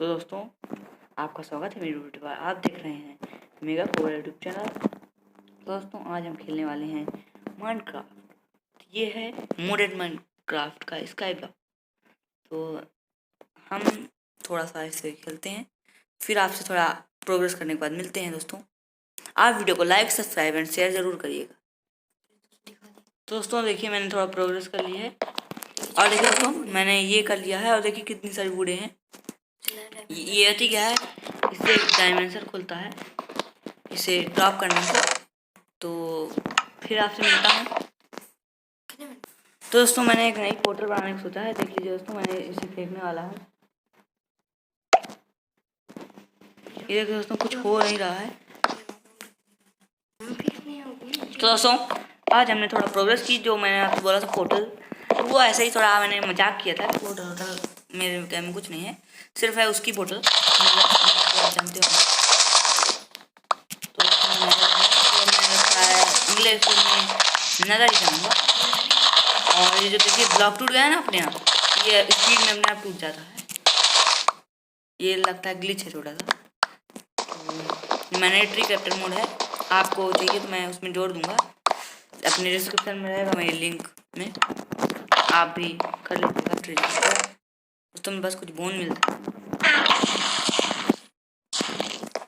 तो दोस्तों आपका स्वागत है मेरी वीडियो पर। आप देख रहे हैं मेगा पोवर यूट्यूब चैनल। दोस्तों आज हम खेलने वाले हैं माइनक्राफ्ट। ये है मोडेड माइनक्राफ्ट का स्काई ब्लॉक। तो हम थोड़ा सा इसे खेलते हैं, फिर आपसे थोड़ा प्रोग्रेस करने के बाद मिलते हैं। दोस्तों आप वीडियो को लाइक, सब्सक्राइब एंड शेयर ज़रूर करिएगा। तो दोस्तों देखिए मैंने थोड़ा प्रोग्रेस कर लिया है, और देखिए दोस्तों मैंने ये कर लिया है, और देखिए कितनी सारी वुडें हैं। ये ठीक है, इससे एक डायमेंशन खुलता है इसे ड्रॉप करने से। तो फिर आपसे मिलता हूँ। तो दोस्तों मैंने एक नई पोर्टल बनाने का सोचा है। देख लीजिए दोस्तों, मैंने इसे फेंकने वाला है। ये देखिए दोस्तों कुछ हो नहीं रहा है। तो दोस्तों आज हमने थोड़ा प्रोग्रेस की। जो मैंने आपको बोला था पोर्टल, वो ऐसे ही थोड़ा मैंने मजाक किया था। पोर्टल मेरे टाइम में कुछ नहीं है, सिर्फ है उसकी पोर्टल, जानते हो। तो अगले स्कूल में नजर ही जाऊँगा। और ये जो देखिए ब्लॉक टूट गया है ना अपने आप, ये स्पीड में अपने आप टूट जाता है। ये लगता है ग्लिच है थोड़ा सा। तो मैंने ट्री कैप्टन मोड है, आपको चाहिए तो मैं उसमें जोड़ दूंगा, अपने डिस्क्रिप्शन में रहेगा मेरी लिंक में, आप भी कर लीजिएगा ट्री कैप्टन। दोस्तों में बस कुछ बोन मिलता है।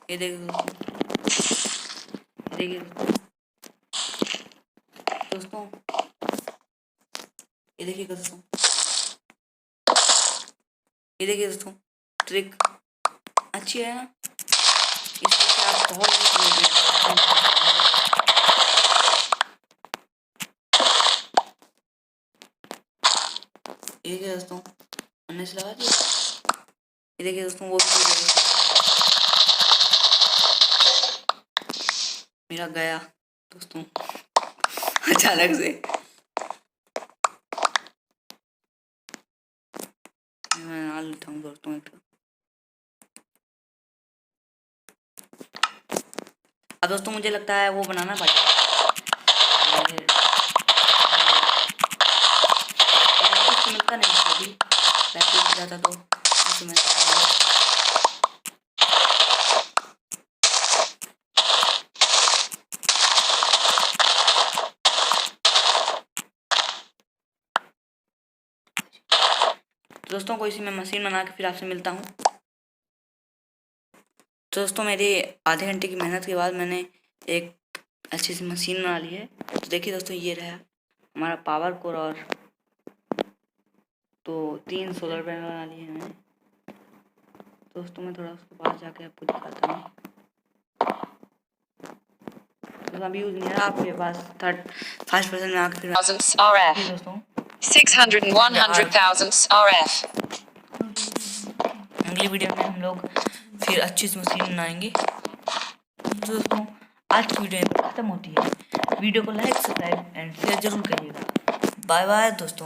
ये देखिए दोस्तों, ये देखिए दोस्तों, ये देखिए दोस्तों, ट्रिक अच्छी है ना। इससे आप बहुत ये देखिए दोस्तों, हमने से लगा दिया। ये देखिए दोस्तों, वो भी मेरा गया दोस्तों अचानक से। मैं ना लेता हूँ दोस्तों एक। अब दोस्तों मुझे लगता है वो बनाना पड़ेगा। मिलता नहीं अभी, प्रैक्टिस जाता तो दोस्तों कोई सी मैं मशीन बना के फिर आपसे मिलता हूँ। तो दोस्तों मेरी आधे घंटे की मेहनत के बाद मैंने एक अच्छी सी मशीन बना ली है। तो देखिए दोस्तों, ये रहा हमारा पावर कोर, और तो 3 सोलर पैनल बना लिए हैं मैंने। दोस्तों मैं थोड़ा उसके पास जाके आपको दिखाता हूँ। तो अभी यूज नहीं है, आपके पास 5% में आके फिर दोस्तों 600 and 100,000 RF। अगली वीडियो में हम लोग फिर अच्छी सी मशीन बनाएंगे। तो दोस्तों आज की वीडियो खत्म होती है। वीडियो को लाइक, सब्सक्राइब एंड शेयर जरूर करिएगा। बाय बाय दोस्तों।